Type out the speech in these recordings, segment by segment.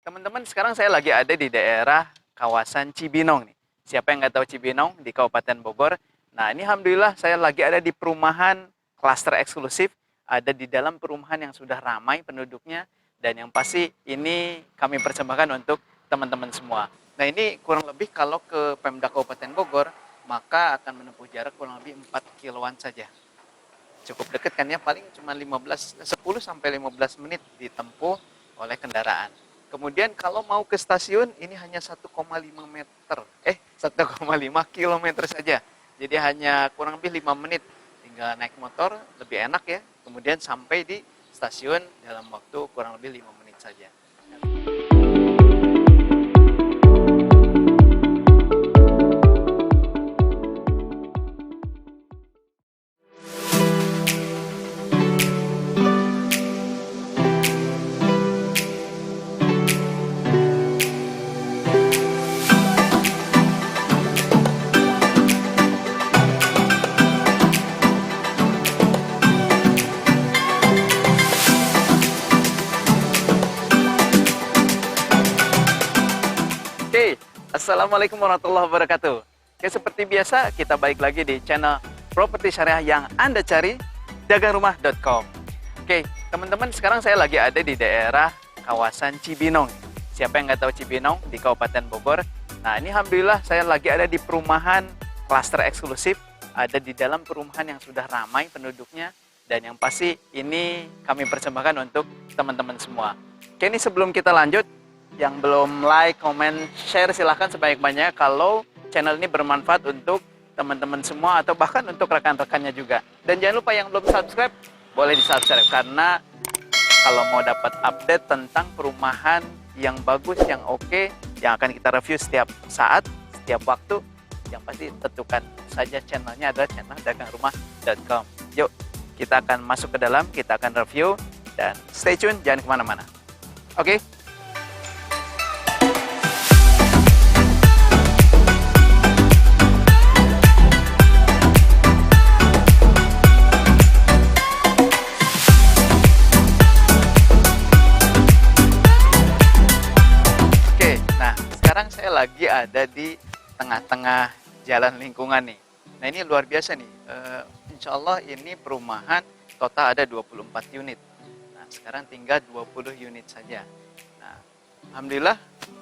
Teman-teman, sekarang saya lagi ada di daerah kawasan Cibinong nih. Siapa yang nggak tahu Cibinong di Kabupaten Bogor? Nah, ini alhamdulillah saya lagi ada di perumahan klaster eksklusif, ada di dalam perumahan yang sudah ramai penduduknya, dan yang pasti ini kami persembahkan untuk teman-teman semua. Nah, ini kurang lebih kalau ke Pemda Kabupaten Bogor, maka akan menempuh jarak kurang lebih 4 kiloan saja. Cukup dekat kan ya, paling cuma 10 sampai 15 menit ditempuh oleh kendaraan. Kemudian kalau mau ke stasiun ini hanya 1,5 meter. 1,5 kilometer saja. Jadi hanya kurang lebih 5 menit. Tinggal naik motor, lebih enak ya. Kemudian sampai di stasiun dalam waktu kurang lebih 5 menit saja. Oke, Assalamualaikum warahmatullahi wabarakatuh. Oke, seperti biasa kita balik lagi di channel Properti Syariah yang Anda cari, dagangrumah.com. Oke, teman-teman, sekarang saya lagi ada di daerah kawasan Cibinong. Siapa yang nggak tahu Cibinong di Kabupaten Bogor? Nah, ini alhamdulillah saya lagi ada di perumahan klaster eksklusif, ada di dalam perumahan yang sudah ramai penduduknya, dan yang pasti ini kami persembahkan untuk teman-teman semua. Oke, ini sebelum kita lanjut, yang belum like, comment, share silahkan sebanyak-banyaknya kalau channel ini bermanfaat untuk teman-teman semua atau bahkan untuk rekan-rekannya juga. Dan jangan lupa yang belum subscribe, boleh di-subscribe karena kalau mau dapat update tentang perumahan yang bagus, yang oke, yang akan kita review setiap saat, setiap waktu, yang pasti tentukan saja channelnya adalah channel dagangrumah.com. Yuk, kita akan masuk ke dalam, kita akan review, dan stay tune, jangan kemana-mana. Oke? Sekarang saya lagi ada di tengah-tengah jalan lingkungan nih. Nah, ini luar biasa nih. Insya Allah ini perumahan total ada 24 unit. Nah, sekarang tinggal 20 unit saja. Nah, alhamdulillah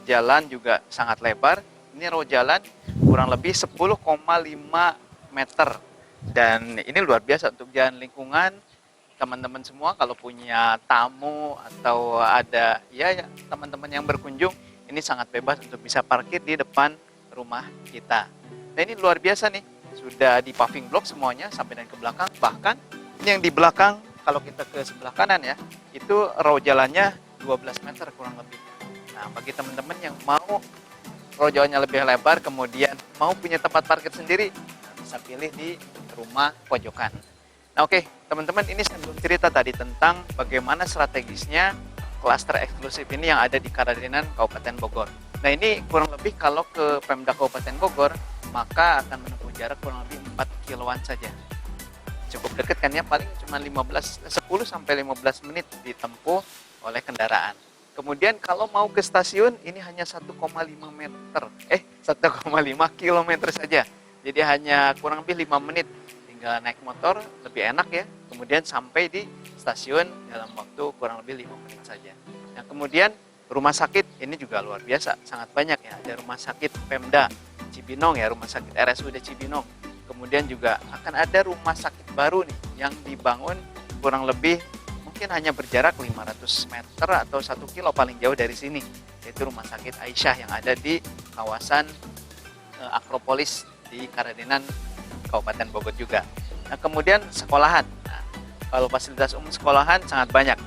jalan juga sangat lebar. Ini row jalan kurang lebih 10,5 meter. Dan ini luar biasa untuk jalan lingkungan. Teman-teman semua kalau punya tamu atau ada teman-teman yang berkunjung, ini sangat bebas untuk bisa parkir di depan rumah kita. Nah, ini luar biasa nih, sudah di paving block semuanya sampai dan ke belakang. Bahkan ini yang di belakang, kalau kita ke sebelah kanan ya, itu row jalannya 12 meter kurang lebih. Nah, bagi teman-teman yang mau row jalannya lebih lebar, kemudian mau punya tempat parkir sendiri, bisa pilih di rumah pojokan. Nah, oke, teman-teman, ini saya belum cerita tadi tentang bagaimana strategisnya klaster eksklusif ini yang ada di Karadenan, Kabupaten Bogor. Nah, ini kurang lebih kalau ke Pemda Kabupaten Bogor, maka akan menempuh jarak kurang lebih 4 kiloan saja. Cukup dekat kan ya, paling cuma 10 sampai 15 menit ditempuh oleh kendaraan. Kemudian kalau mau ke stasiun ini hanya 1,5 meter. 1,5 kilometer saja. Jadi hanya kurang lebih 5 menit. Tinggal naik motor, lebih enak ya. Kemudian sampai di stasiun dalam waktu kurang lebih 5 menit saja. Nah, kemudian rumah sakit ini juga luar biasa, sangat banyak ya. Ada rumah sakit Pemda Cibinong ya, rumah sakit RSUD Cibinong. Kemudian juga akan ada rumah sakit baru nih yang dibangun kurang lebih mungkin hanya berjarak 500 meter atau 1 kilo paling jauh dari sini. Yaitu rumah sakit Aisyah yang ada di kawasan Akropolis di Karadenan, Kabupaten Bogor juga. Nah, kemudian sekolahan. Kalau fasilitas umum sekolahan sangat banyak.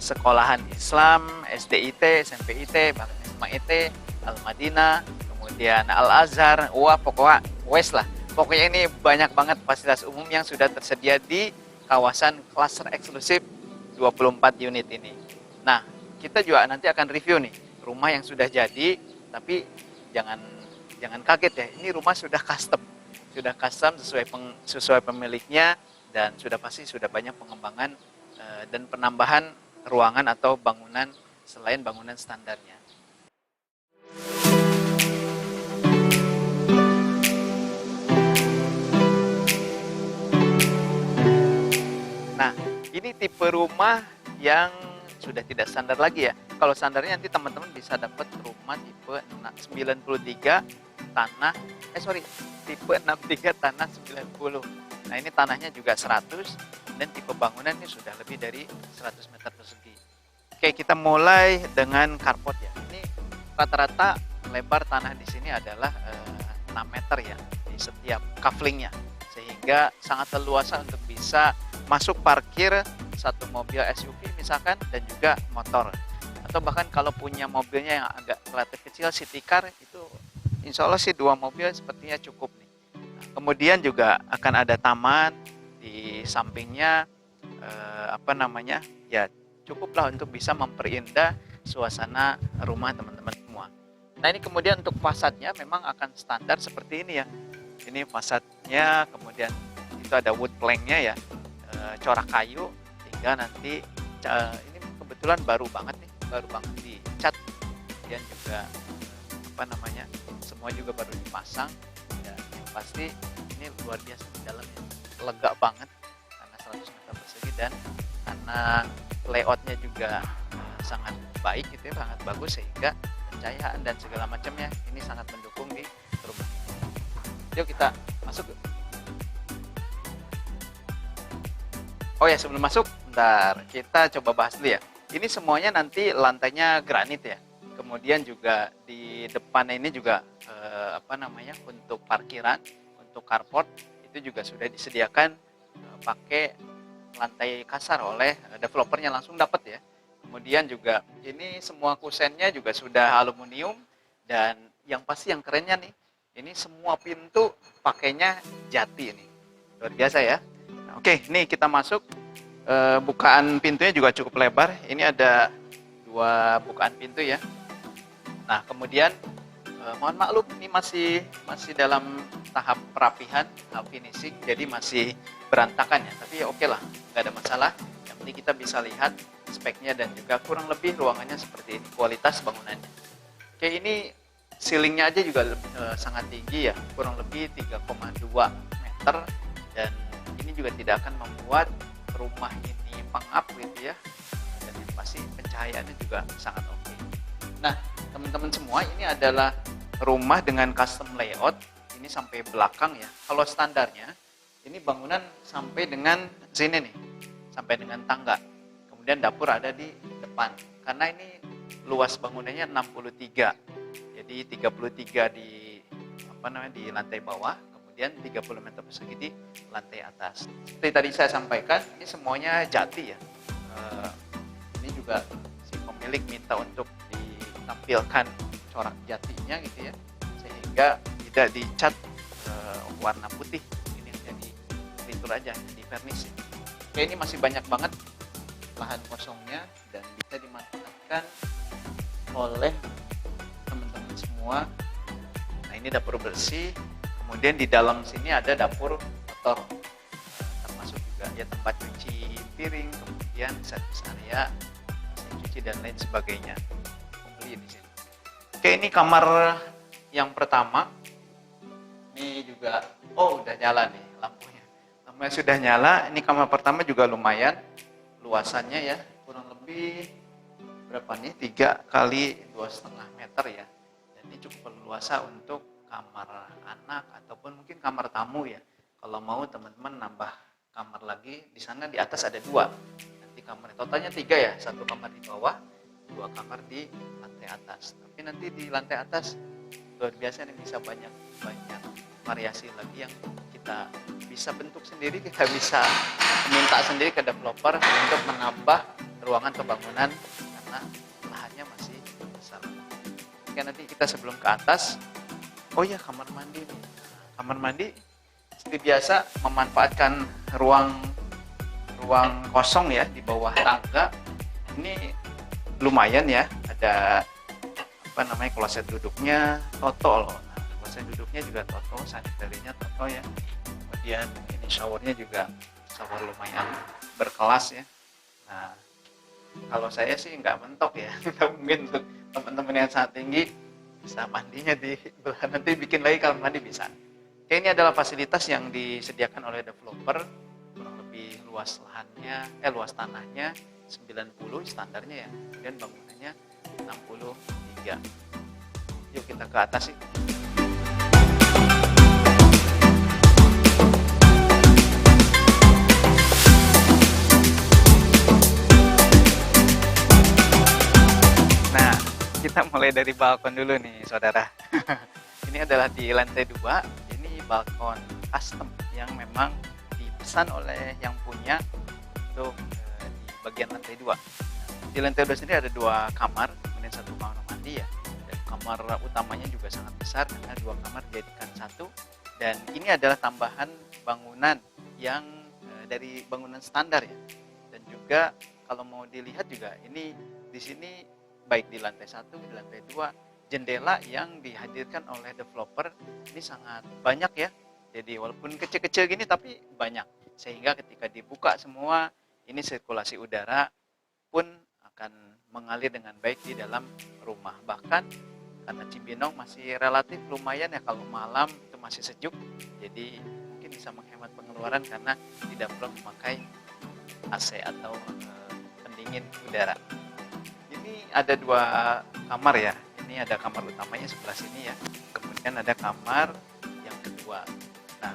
Sekolahan Islam, SDIT, SMPIT, bahkan SMIT, Al-Madinah, kemudian Al-Azhar, pokoknya wes lah. Pokoknya ini banyak banget fasilitas umum yang sudah tersedia di kawasan klaster eksklusif 24 unit ini. Nah, kita juga nanti akan review nih rumah yang sudah jadi, tapi jangan kaget ya, ini rumah sudah custom sesuai pemiliknya. Dan sudah pasti sudah banyak pengembangan dan penambahan ruangan atau bangunan selain bangunan standarnya. Nah, ini tipe rumah yang sudah tidak standar lagi ya. Kalau standarnya nanti teman-teman bisa dapat rumah tipe 93 tanah, tipe 63 tanah 90. Nah, ini tanahnya juga 100 dan tipe bangunan ini sudah lebih dari 100 meter persegi. Oke, kita mulai dengan carport ya. Ini rata-rata lebar tanah di sini adalah 6 meter ya di setiap couplingnya, sehingga sangat leluasa untuk bisa masuk parkir satu mobil SUV misalkan dan juga motor, atau bahkan kalau punya mobilnya yang agak relatif kecil city car itu insya Allah sih 2 mobil sepertinya cukup nih. Nah, kemudian juga akan ada taman di sampingnya, ya cukuplah untuk bisa memperindah suasana rumah teman-teman semua. Nah, ini kemudian untuk fasadnya memang akan standar seperti ini ya. Ini fasadnya, kemudian itu ada wood planknya ya, corak kayu, sehingga nanti ini kebetulan baru banget dicat, kemudian juga semua juga baru dipasang, dan yang pasti ini luar biasa di dalamnya, lega banget karena 100 meter persegi dan karena layoutnya juga sangat baik gitu ya, sangat bagus, sehingga pencahayaan dan segala macamnya ini sangat mendukung di rumah. Yuk kita masuk. Oh ya, sebelum masuk, bentar, kita coba bahas dulu ya. Ini semuanya nanti lantainya granit ya. Kemudian juga di depan ini juga untuk parkiran, untuk carport itu juga sudah disediakan pakai lantai kasar oleh developernya, langsung dapat ya. Kemudian juga ini semua kusennya juga sudah aluminium, dan yang pasti yang kerennya nih, ini semua pintu pakainya jati ini. Luar biasa ya. Oke, nih kita masuk. Bukaan pintunya juga cukup lebar. Ini ada 2 bukaan pintu ya. Nah, kemudian mohon maklum ini masih dalam tahap perapihan, tahap finishing, jadi masih berantakan ya. Tapi ya oke lah, nggak ada masalah. Yang penting kita bisa lihat speknya dan juga kurang lebih ruangannya seperti ini, kualitas bangunannya. Oke, ini ceilingnya aja juga sangat tinggi ya, kurang lebih 3,2 meter, dan ini juga tidak akan membuat rumah ini pengap gitu ya, dan yang pasti pencahayaannya juga sangat oke. Nah, teman-teman semua, ini adalah rumah dengan custom layout, ini sampai belakang ya. Kalau standarnya ini bangunan sampai dengan sini nih, sampai dengan tangga, kemudian dapur ada di depan. Karena ini luas bangunannya 63, jadi 33 di lantai bawah, kemudian 30 meter persegi di lantai atas. Seperti tadi saya sampaikan, ini semuanya jati ya. Ini juga si pemilik minta untuk ditampilkan corak jatinya gitu ya, sehingga tidak dicat warna putih. Ini hanya di pintur aja, di vernis. Oke, ini masih banyak banget lahan kosongnya dan bisa dimanfaatkan oleh teman-teman semua. Nah, ini dapur bersih. Kemudian di dalam sini ada dapur kotor, termasuk juga ya tempat cuci piring, kemudian servis area, mesin cuci dan lain sebagainya. Komplit di sini. Oke, ini kamar yang pertama. Ini juga, udah nyala nih lampunya. Lampunya sudah nyala. Ini kamar pertama juga lumayan luasannya ya, kurang lebih berapa nih? 3 kali 2,5 meter ya. Dan ini cukup leluasa untuk kamar anak ataupun mungkin kamar tamu ya. Kalau mau teman-teman nambah kamar lagi, di sana di atas ada 2. Nanti kamar totalnya 3 ya, 1 kamar di bawah, 2 kamar di lantai atas. Tapi nanti di lantai atas luar biasa nih, bisa banyak variasi lagi yang kita bisa bentuk sendiri, kita bisa minta sendiri ke developer untuk menambah ruangan atau bangunan karena lahannya masih besar. Oke, nanti kita sebelum ke atas, kamar mandi nih. Kamar mandi seperti biasa memanfaatkan ruang kosong ya di bawah tangga. Ini lumayan ya, ada kloset duduknya Toto loh. Nah, kloset duduknya juga Toto, sanitarinya Toto ya. Kemudian ini showernya juga shower lumayan berkelas ya. Nah, Kalau saya sih nggak mentok ya. Mungkin untuk teman-teman yang sangat tinggi bisa mandinya di belah, nanti bikin lagi kamar mandi bisa. Oke, ini adalah fasilitas yang disediakan oleh developer, kurang lebih luas lahannya, luas tanahnya 90 standarnya ya, kemudian bangunannya 63. Yuk kita ke atas sih. Nah, kita mulai dari balkon dulu nih, saudara. Ini adalah di lantai 2, ini balkon custom yang memang dipesan oleh yang punya untuk di bagian lantai 2. Di lantai 2 sendiri ada 2 kamar, kemudian 1 kamar mandi ya. Dan kamar utamanya juga sangat besar karena 2 kamar dijadikan 1. Dan ini adalah tambahan bangunan yang dari bangunan standar ya. Dan juga kalau mau dilihat juga ini di sini baik di lantai 1, di lantai 2, jendela yang dihadirkan oleh developer ini sangat banyak ya. Jadi walaupun kecil-kecil gini tapi banyak. Sehingga ketika dibuka semua, ini sirkulasi udara pun akan mengalir dengan baik di dalam rumah. Bahkan karena Cibinong masih relatif lumayan ya, kalau malam itu masih sejuk. Jadi mungkin bisa menghemat pengeluaran karena tidak perlu memakai AC atau pendingin udara. Ini ada 2 kamar ya. Ini ada kamar utamanya sebelah sini ya. Kemudian ada kamar yang kedua. Nah,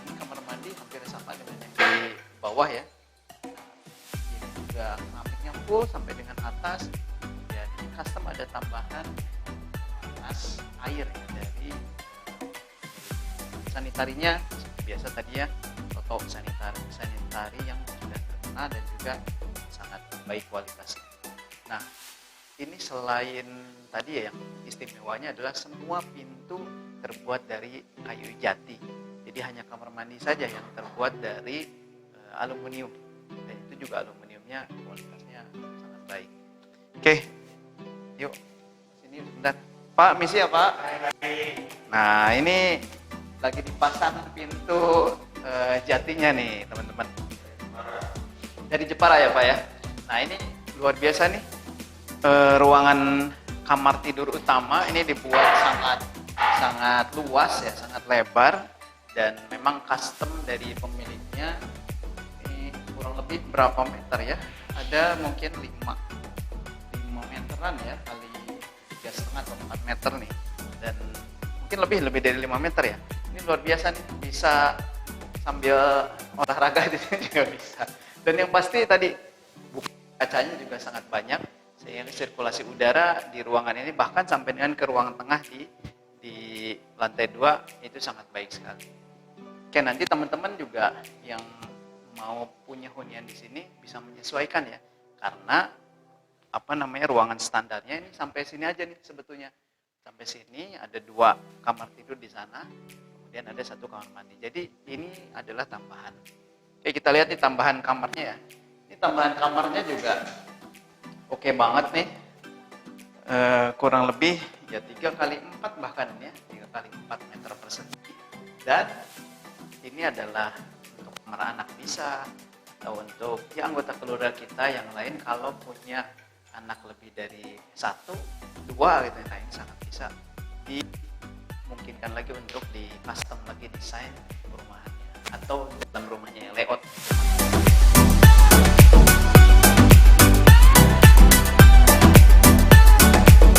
ini kamar mandi hampir sama dengan yang di bawah ya. Ini juga keramiknya full sampai dengan atas. Dan ini custom ada tambahan tas air ya, dari sanitarinya biasa tadi ya, atau sanitari yang sudah terkenal dan juga sangat baik kualitasnya. Nah, ini selain tadi ya, yang istimewanya adalah semua pintu terbuat dari kayu jati. Jadi hanya kamar mandi saja yang terbuat dari aluminium. Dan itu juga aluminiumnya kualitasnya sangat baik. Oke, yuk sini sebentar. Pak, misi ya Pak? Nah, ini lagi dipasang pintu jatinya nih teman-teman. Dari Jepara ya Pak ya? Nah, ini luar biasa nih. Ruangan kamar tidur utama ini dibuat sangat luas ya, sangat lebar, dan memang custom dari pemiliknya. Ini kurang lebih berapa meter ya? Ada mungkin 5 meteran ya, kali 3,5 atau 4 meter nih, dan mungkin lebih dari 5 meter ya. Ini luar biasa nih, bisa sambil olahraga di sini juga bisa. Dan yang pasti tadi kacanya juga sangat banyak, sehingga sirkulasi udara di ruangan ini bahkan sampai dengan ke ruangan tengah di lantai 2 itu sangat baik sekali. Oke, nanti teman-teman juga yang mau punya hunian di sini bisa menyesuaikan ya, karena ruangan standarnya ini sampai sini aja nih sebetulnya. Sampai sini ada 2 kamar tidur di sana, kemudian ada 1 kamar mandi. Jadi ini adalah tambahan. Oke, kita lihat nih tambahan kamarnya ya. Ini tambahan kamarnya juga oke banget nih, kurang lebih ya 3x4 bahkan ya, 3x4 meter persegi. Dan ini adalah untuk kamar anak bisa, atau untuk ya anggota keluarga kita yang lain kalau punya anak lebih dari 1, 2 gitu ya. Nah, ini sangat bisa dimungkinkan lagi untuk di custom lagi desain perumahannya atau dalam rumahnya layout.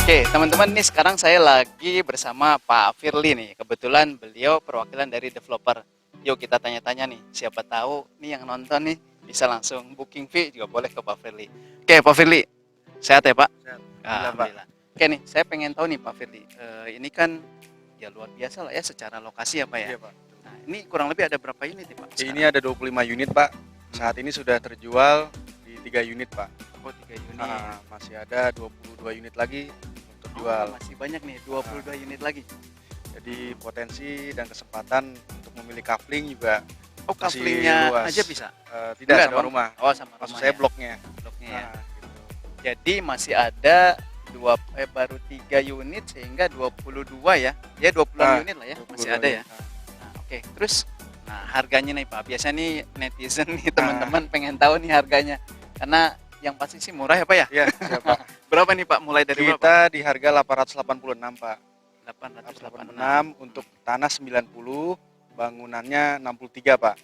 Oke, teman-teman, nih sekarang saya lagi bersama Pak Firly nih. Kebetulan beliau perwakilan dari developer. Yuk kita tanya-tanya nih, siapa tahu nih yang nonton nih bisa langsung booking fee juga boleh ke Pak Firly. Oke, Pak Firly, sehat ya Pak? Sehat. Alhamdulillah. Oke nih, saya pengen tahu nih Pak Firly, ini kan ya luar biasa lah ya secara lokasi ya Pak ya? Iya Pak. Nah, ini kurang lebih ada berapa unit nih Pak? Ini ada 25 unit Pak. Saat ini sudah terjual di 3 unit Pak. Oh, 3 unit. Masih ada 22 unit lagi untuk jual. Masih banyak nih, 22 unit lagi. Jadi potensi dan kesempatan untuk memilih kafling juga Oh, masih couplingnya luas. aja bisa? Tidak, Enggak sama dong? rumah. Oh, sama rumah. Maksud saya ya? bloknya. Bloknya ya. Gitu. Jadi masih ada baru 3 unit sehingga 22 ya. Ya 20 unit lah ya, masih ada ya. Nah, oke. Terus harganya nih Pak. Biasanya nih netizen nih teman-teman pengen tahu nih harganya. Karena yang pasti sih murah ya Pak ya. Ya, siapa? Berapa nih Pak? Mulai dari berapa? Kita di harga 886 Pak. 886. 886 untuk tanah 90, bangunannya 63 Pak.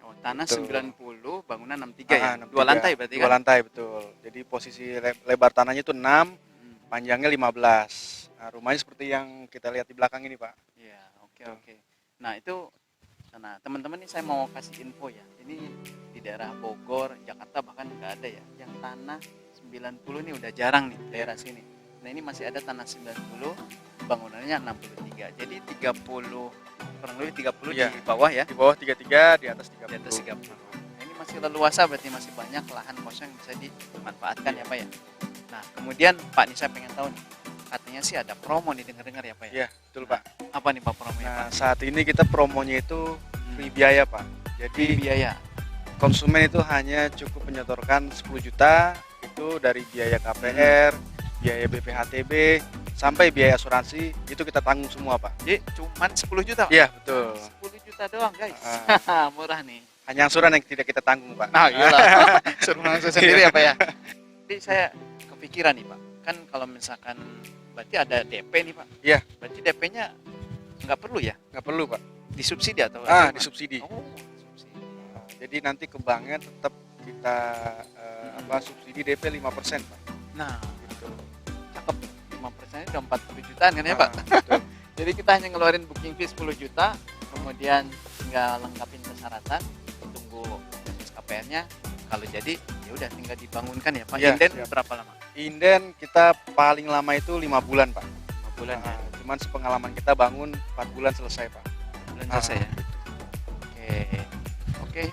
Oh, tanah Betul. 90, bangunan 63 ya. 63. Dua lantai berarti Dua kan? lantai betul. Jadi posisi lebar tanahnya itu 6, Hmm. panjangnya 15. Nah, rumahnya seperti yang kita lihat di belakang ini Pak. Iya, oke. Nah, itu teman-teman nih saya mau kasih info ya. Ini di daerah Bogor, Jakarta bahkan nggak ada ya. Yang tanah 90 nih udah jarang nih daerah sini. Nah, ini masih ada tanah 90, bangunannya 63. Jadi 30, kurang lebih 30 Iya. di bawah ya. Di bawah 33, di atas 30. Di atas 30. Nah, ini masih leluasa, berarti masih banyak lahan kosong yang bisa dimanfaatkan ya Pak ya. Nah, kemudian Pak nih saya pengen tahu nih, katanya sih ada promo nih, dengar-dengar ya Pak ya. Iya, betul Pak. Apa nih Pak promonya Nah, Pak? saat ini kita promonya itu free biaya Pak. Di Jadi biaya. konsumen itu hanya cukup menyetorkan 10 juta itu dari biaya KPR, biaya BPHTB, sampai biaya asuransi itu kita tanggung semua Pak. Jadi cuman 10 juta Pak? Iya betul. 10 juta doang guys. Murah nih. Hanya angsuran yang tidak kita tanggung Pak. Nah iyalah, suruh langsung sendiri ya Pak ya. Jadi saya kepikiran nih Pak, kan kalau misalkan berarti ada DP nih Pak. Iya. Berarti DP-nya nggak perlu ya? Nggak perlu Pak. Disubsidi atau gimana? Disubsidi. Oh, disubsidi. Jadi nanti ke banknya tetap kita subsidi DP 5% Pak. Nah, Gitu. cakep. 5% udah 40 jutaan kan ya Pak? Betul. Jadi kita hanya ngeluarin booking fee 10 juta, kemudian tinggal lengkapin persyaratan, tunggu proses KPR-nya. Kalau jadi ya udah tinggal dibangunkan ya Pak. Iya, Inden siap. berapa lama? Inden kita paling lama itu 5 bulan Pak. 5 bulan ya. Cuman sepengalaman kita bangun 4 bulan selesai Pak. Bulan selesai ya. Oke.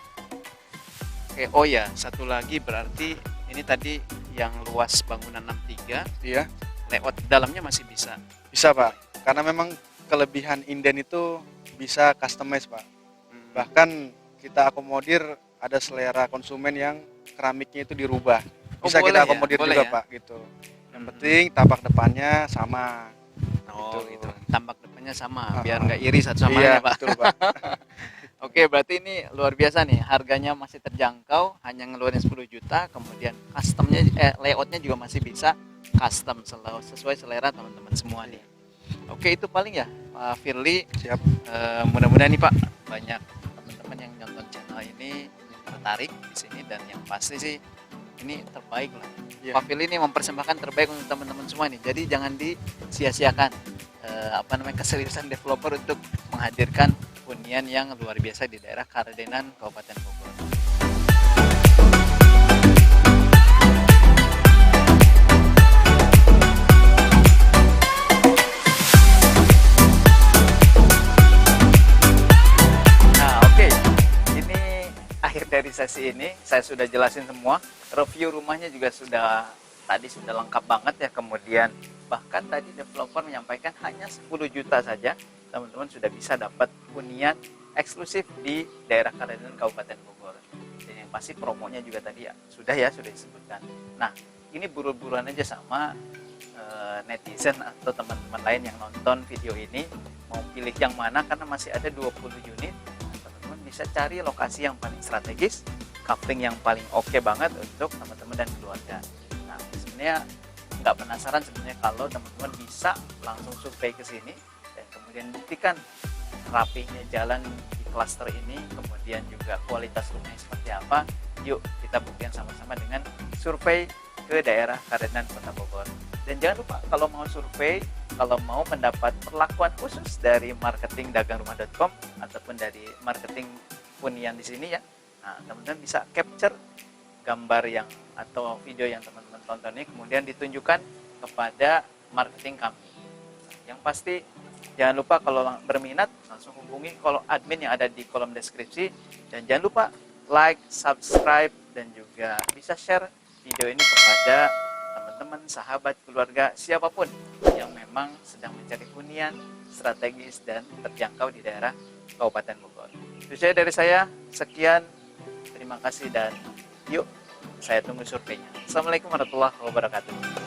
Oh ya, satu lagi berarti ini tadi yang luas bangunan 63, Iya. layout dalamnya masih bisa. Bisa Pak. Karena memang kelebihan inden itu bisa customize Pak. Bahkan kita akomodir ada selera konsumen yang keramiknya itu dirubah. Bisa boleh kita ya? akomodir Boleh juga ya? Pak gitu. Yang penting tapak depannya sama. Oh Gitu. gitu. Tampak depannya sama, biar nggak iri satu sama Iya, lain ya Pak. betul Pak. Oke, berarti ini luar biasa nih. Harganya masih terjangkau, hanya ngeluarin 10 juta, kemudian customnya layoutnya juga masih bisa custom sesuai selera teman-teman semua nih. Oke, itu paling ya Pak Firly. Siap. Mudah-mudahan nih Pak banyak teman-teman yang nonton channel ini tertarik di sini, dan yang pasti sih ini terbaik lah. Iya. Pak Firly ini mempersembahkan terbaik untuk teman-teman semua nih. Jadi jangan disia-siakan keseriusan developer untuk menghadirkan hunian yang luar biasa di daerah Kardenan, Kabupaten Bogor. Nah, oke. Ini akhir dari sesi ini. Saya sudah jelasin semua. Review rumahnya juga tadi sudah lengkap banget ya. Kemudian bahkan tadi developer menyampaikan hanya 10 juta saja teman-teman sudah bisa dapat hunian eksklusif di daerah Kardenan, Kabupaten Bogor. Dan yang pasti promonya juga tadi ya sudah disebutkan. Nah, ini buru-buruan aja sama netizen atau teman-teman lain yang nonton video ini, mau pilih yang mana karena masih ada 20 unit. Teman-teman bisa cari lokasi yang paling strategis, coupling yang paling oke banget untuk teman-teman dan keluarga. Nah, sebenarnya nggak penasaran sebenarnya kalau teman-teman bisa langsung survei ke sini dan kemudian buktikan rapihnya jalan di klaster ini, kemudian juga kualitas rumahnya seperti apa. Yuk kita buktikan sama-sama dengan survei ke daerah Kardenan, Kota Bogor. Dan jangan lupa kalau mau survei, kalau mau mendapat perlakuan khusus dari marketing dagangrumah.com ataupun dari marketing hunian di sini ya, nah teman-teman bisa capture gambar yang atau video yang teman-teman tonton ini, kemudian ditunjukkan kepada marketing kami. Yang pasti jangan lupa kalau berminat langsung hubungi kolom admin yang ada di kolom deskripsi, dan jangan lupa like, subscribe, dan juga bisa share video ini kepada teman-teman, sahabat, keluarga, siapapun yang memang sedang mencari hunian strategis dan terjangkau di daerah Kabupaten Bogor. Itu saja dari saya, sekian, terima kasih, dan yuk saya tunggu surveinya. Assalamualaikum warahmatullahi wabarakatuh.